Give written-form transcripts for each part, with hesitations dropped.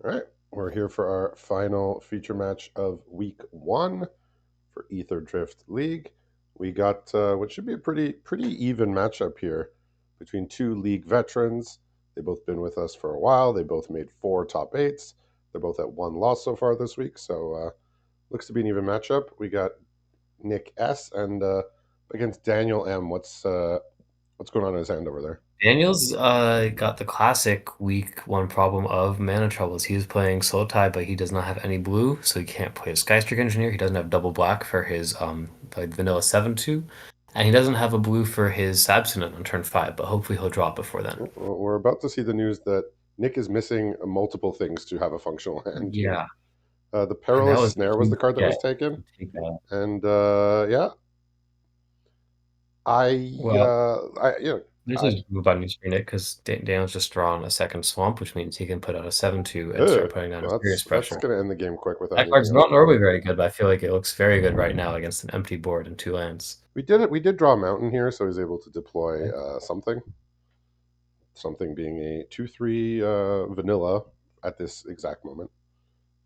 right, we're here for our final feature match of week 1 for Aetherdrift League. We got what should be a pretty even matchup here between two league veterans. They've both been with us for a while. They both made 4 top 8s. They're both at 1 loss so far this week, so looks to be an even matchup. We got Nick S and against Daniel M. What's going on in his hand over there? Daniel's got the classic week 1 problem of mana troubles. He is playing Soul Tide, but he does not have any blue, so he can't play his Skystreak Engineer. He doesn't have double black for his like vanilla 7/2, and he doesn't have a blue for his Sabsonite on turn 5, but hopefully he'll drop before then. We're about to see the news that Nick is missing multiple things to have a functional hand here. Yeah, The and that Perilous was Snare was huge the card that get was taken, to take that. and yeah, Well, you know, there's I this move on your screen it because Daniel's just drawn a second swamp, which means he can put out a 7/2 and start putting down well, serious that's pressure. gonna end the game quick without That anything card's else not going normally on. very good, but I feel like it looks very good right now against an empty board and 2 lands. We did it. We did draw a mountain here, so he's able to deploy something. Something being a 2/3 vanilla at this exact moment.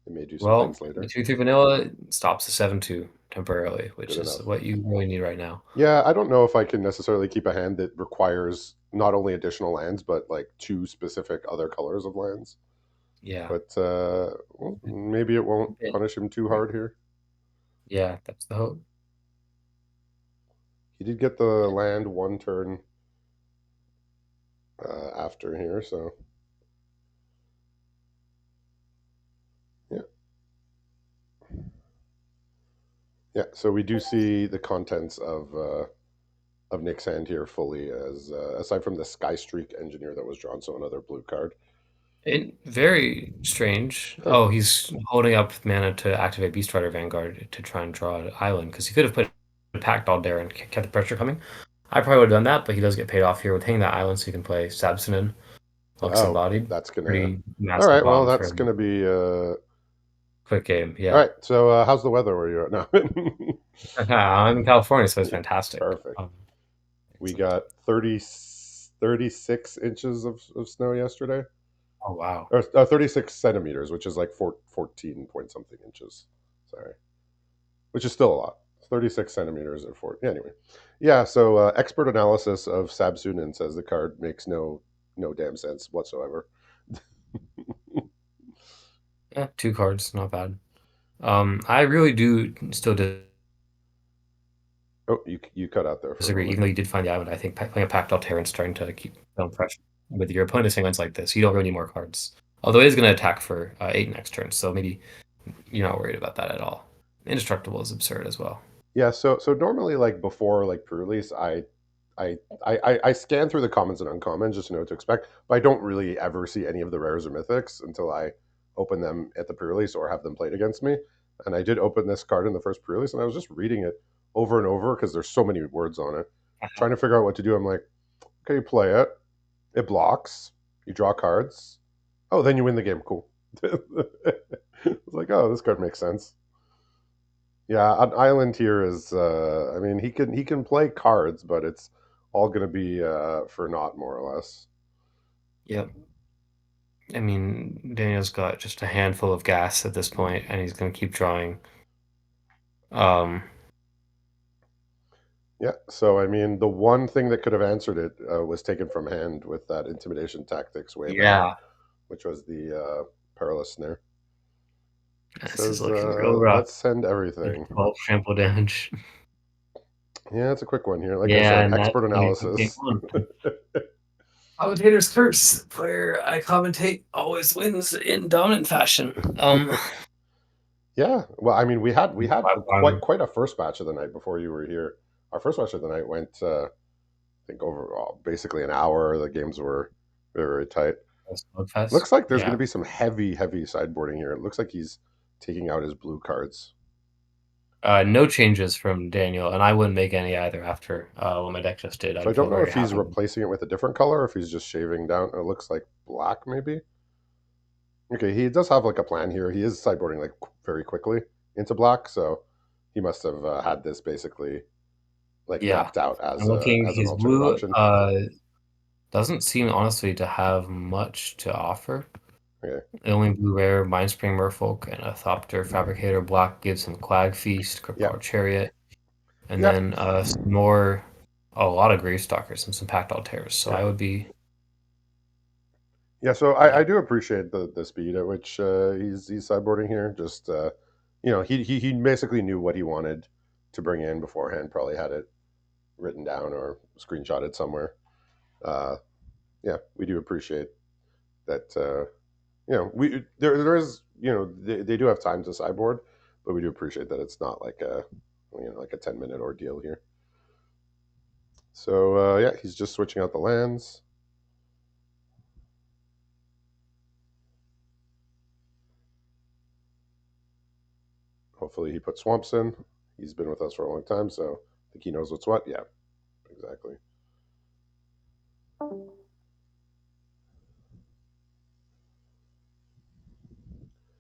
It may do some Well, things the later. 2/3 vanilla stops the 7/2 temporarily, which Good is enough. what you really need right now. Yeah, I don't know if I can necessarily keep a hand that requires not only additional lands but like 2 specific other colors of lands. Yeah. But well, maybe it won't punish him too hard here. Yeah, that's the hope. He did get the land 1 turn after here, so yeah, yeah. So we do see the contents of Nick's hand here fully, as aside from the Skystreak Engineer that was drawn, so another blue card. Very strange. Huh. Oh, he's holding up mana to activate Beast Rider Vanguard to try and draw an island because he could have put a Pact all there and kept the pressure coming. I probably would have done that, but he does get paid off here with hanging that island so he can play Sabsinin, Lux Oh, Embodied. that's gonna. Pretty All massive right, well, bomb for that's him. gonna be. Quick game, All yeah. right, so how's the weather where you're at now? I'm in California, so it's fantastic. Perfect. We Excellent. got 36 inches of snow yesterday. Oh, wow. Or 36 centimeters, which is like 14 point something inches. Sorry. Which is still a lot. 36 centimeters at 4. Yeah, anyway. Yeah, so expert analysis of Sabsunin says the card makes no damn sense whatsoever. Yeah, 2 cards, not bad. I really do still Oh, you cut out there for a disagree. moment. Even though you did find the island, I think playing a Pact Altair and starting to keep down pressure with your opponent's lands like this, you don't really need more cards. Although it is going to attack for 8 next turn, so maybe you're not worried about that at all. Indestructible is absurd as well. Yeah, so normally like before like pre-release, I scan through the commons and uncommons just to know what to expect, but I don't really ever see any of the rares or mythics until I open them at the pre-release or have them played against me. And I did open this card in the first pre-release, and I was just reading it over and over because there's so many words on it, trying to figure out what to do. I'm like, okay, you play it, it blocks, you draw cards, oh, then you win the game. Cool. It's like, oh, this card makes sense. Yeah, an island here is. I mean, he can play cards, but it's all going to be for naught, more or less. Yep. I mean, Daniel's got just a handful of gas at this point, and he's going to keep drawing. Um, Yeah. So I mean, the one thing that could have answered it was taken from hand with that intimidation tactics way back, yeah, which was the perilous snare. It this is says, looking real rough. let's send everything. 12 trample damage. Yeah, it's a quick one here. Like I Yeah, said, and that's expert going to game analysis. 1. Commentator's curse, where I commentate always wins in dominant fashion. Yeah. Well, I mean, we had Um, quite a first match of the night before you were here. Our first match of the night went, I think, over basically an hour. The games were very tight. Slugfest. Looks like there's going to Yeah. be some heavy sideboarding here. It looks like he's taking out his blue cards. No changes from Daniel, and I wouldn't make any either after what my deck just did. So I I'd feel don't know very if he's happy. replacing it with a different color, or if he's just shaving down. It looks like black, maybe. Okay, he does have like a plan here. He is sideboarding like very quickly into black, so he must have had this basically like Yeah. mapped out I'm as a looking, as an his alternate blue option. doesn't seem honestly to have much to offer. Okay. The only blue rare, Mindspring Merfolk, and a Thopter Fabricator black gives him Clag Feast, Yeah. Cryptolord Chariot, and Yeah. then some more, a lot of Gravestalkers and some Pact Altars. So Yeah. I would be, Yeah. So I yeah. do appreciate the speed at which he's sideboarding here. Just he basically knew what he wanted to bring in beforehand. Probably had it written down or screenshotted somewhere. Uh, yeah, we do appreciate that. We there is they do have time to sideboard, but we do appreciate that it's not like a like a 10-minute ordeal here. So yeah, he's just switching out the lands. Hopefully he put swamps in. He's been with us for a long time, so I think he knows what's what. Yeah, exactly.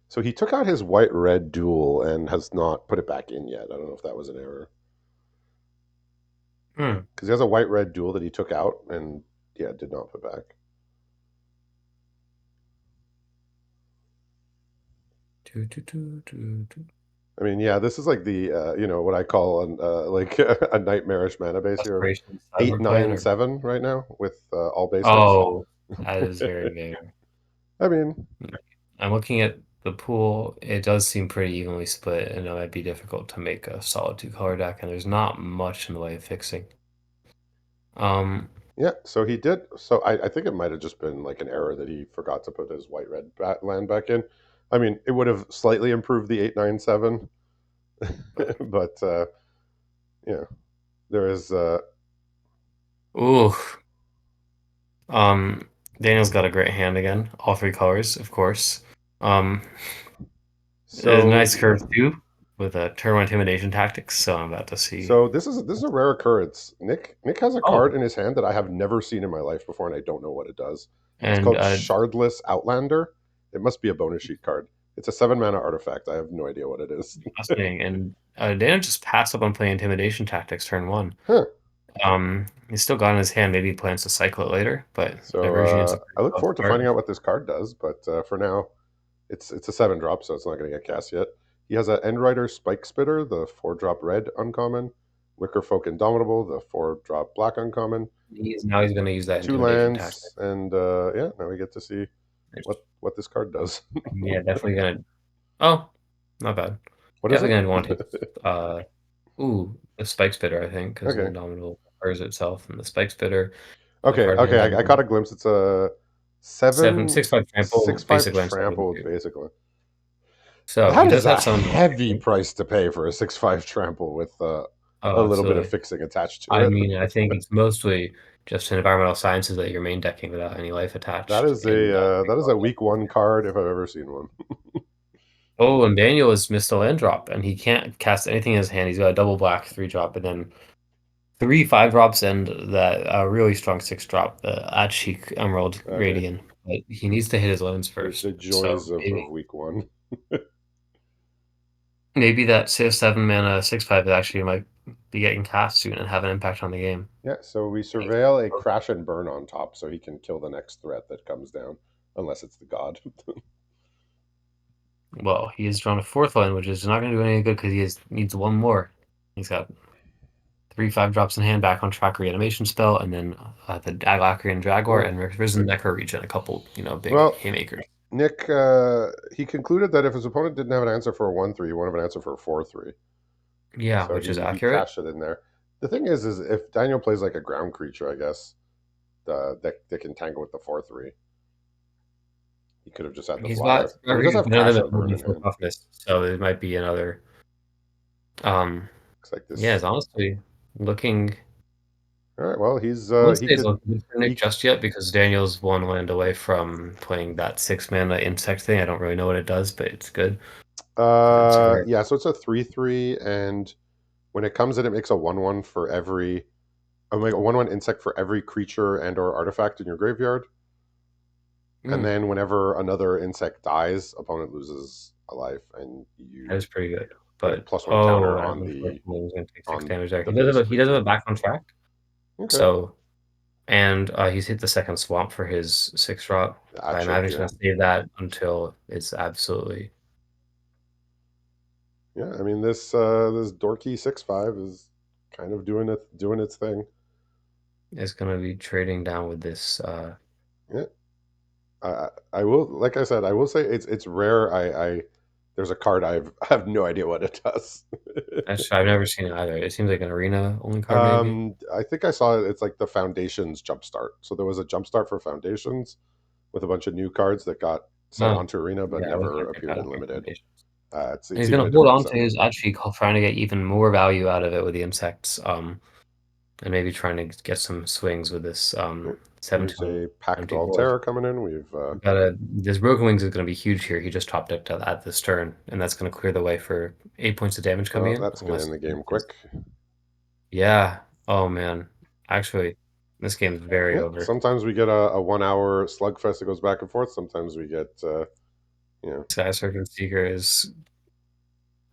So he took out his white red duel and has not put it back in yet. I don't know if that was an error Hmm. because he has a white red duel that he took out and yeah did not put back. Do, do, do, do, do. I mean, yeah, this is like the what I call an like a nightmarish mana base here of Desperation eight, Sideboard nine, Plan, and or, 7 right now with all basics. oh, that is very vague. I mean, I'm looking at the pool. It does seem pretty evenly split, and it might be difficult to make a solid two-color deck, and there's not much in the way of fixing. Um, yeah. So he did. So I think it might have just been like an error that he forgot to put his white red land back in. I mean, it would have slightly improved the 8, 9, 7, but but yeah, there is. ooh, um, Daniel's got a great hand again. All three colors, of course. Um, a So nice curve too, with a turbo intimidation tactics. So I'm about to see. so this is a rare occurrence. Nick has a card Oh, in his hand that I have never seen in my life before, and I don't know what it does. It's and called Shardless Outlander. It must be a bonus sheet card. It's a 7 mana artifact. I have no idea what it is. fascinating. And Daniel just passed up on playing intimidation tactics turn one. Huh. He's still got in his hand. Maybe he plans to cycle it later, but So Diversion's a I pretty look tough forward to finding card. out what this card does, but for now, it's a 7 drop, so it's not going to get cast yet. He has a Endrider Spike Spitter, the 4 drop red uncommon. Wicker Folk Indomitable, the 4 drop black uncommon. He's going to use that Two intimidation tactic. lands, and yeah, now we get to see what this card does. Yeah, definitely gonna. Oh, not bad. What is it? Definitely gonna want to. Ooh, the Spike Spitter, I think, because an Okay. Indomitable covers itself, and the Spike Spitter, the Okay. card the Okay. I caught Indomitable a glimpse. It's a seven seven six five six trample, five basic land seven trample, two. basically. So That he is does a have some. heavy price to pay for a 6/5 trample with a Oh, little bit of absolutely. fixing attached to I it. mean, I think it's mostly just environmental sciences that you're main decking without any life That attached is in that is a week 1 card if I've ever seen one. Oh, and Daniel has missed a land drop, and he can't cast anything in his hand. He's got a double black 3 drop, and then three 5 drops, and that really strong 6 drop, the Achik Emerald Okay. Radiant. But he needs to hit his lands The first. joys So of week 1. maybe that 6 7 mana 6/5 actually might be getting cast soon and have an impact on the game. Yeah, so we surveil a crash and burn on top so he can kill the next threat that comes down, unless it's the god. Well, he has drawn a fourth land, which is not going to do any good because needs one more. He's got three 5 drops in hand, back on track reanimation spell, and then the Daglacrian Jaguar Oh. and Risen Necker Regen, a couple, big Well, haymakers. Nick, he concluded that if his opponent didn't have an answer for a 1/3, he wanted an answer for a 4/3. Yeah, So which is he accurate. cashed it in there. The thing is if Daniel plays like a ground creature, I guess that can tangle with the 4/3. He could have just had the He's got flyer, but he does have none of crash them and have burn any in full hand. toughness, so it might be another. Um, Looks like yeah, this. it's honestly looking. All right. Well, I wouldn't he say it's could looking good for Nick he just yet because Daniel's one land away from playing that 6 mana insect thing. I don't really know what it does, but it's good. It's a rare. yeah. So it's a 3/3, and when it comes in, it makes a 1/1 for every. Oh, make a 1/1 insect for every creature and or artifact in your graveyard. And Mm, then whenever another insect dies, opponent loses a life, and that you is pretty good. put a But +1 oh, counter and unfortunately, he's gonna take six on damage there. the He does have base a creature. back on track, Okay. so. And he's hit the second swamp for his 6 drop. So That I should imagine he's do. going to save that until it's absolutely Yeah, I mean this dorky 6/5 is kind of doing its thing. is going to be trading down with this. Yeah, I will, like I said, I will say it's rare. I there's a card I have no idea what it does. Actually, I've never seen it either. It seems like an arena only card, maybe. I think I saw it. It's like the Foundations Jumpstart. So there was a Jumpstart for Foundations with a bunch of new cards that got sent Oh, onto Arena but yeah, I wasn't never going to pick appeared that in up in Limited. recommendations. And It's he's even going a to hold different on to set. his actually trying to get even more value out of it with the insects, and maybe trying to get some swings with this Yeah. Here's 7/2 a Pact empty Altair board. coming in. But this Broken Wings is going to be huge here. He just top decked at the stern, and that's going to clear the way for 8 points of damage coming Well, in. that's gonna Unless, end the game quick. yeah. Oh man, actually, this game's very Yeah. over. Sometimes we get a 1 hour slugfest that goes back and forth. Sometimes we get you know. Sky Serpent Seeker is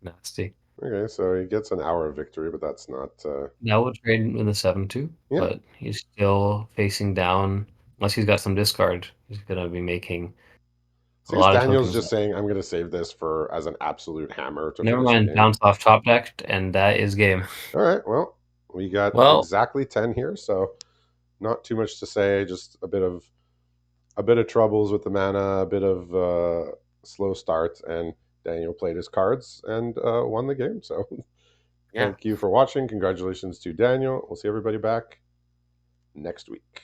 nasty. Okay, so he gets an hour of victory, but that's not. Now we'll trade in the 7/2, Yeah. but he's still facing down. Unless he's got some discard, he's going to be making a Seems lot of Daniel's tokens. just saying, "I'm gonna save this for as an absolute hammer to Never finish the mind, game." bounce off top decked, and that is game. All right. Well, we got Well, exactly 10 here, so not too much to say. Just a bit of troubles with the mana, a bit of slow start, and Daniel played his cards and won the game. So yeah. thank you for watching. Congratulations to Daniel. We'll see everybody back next week.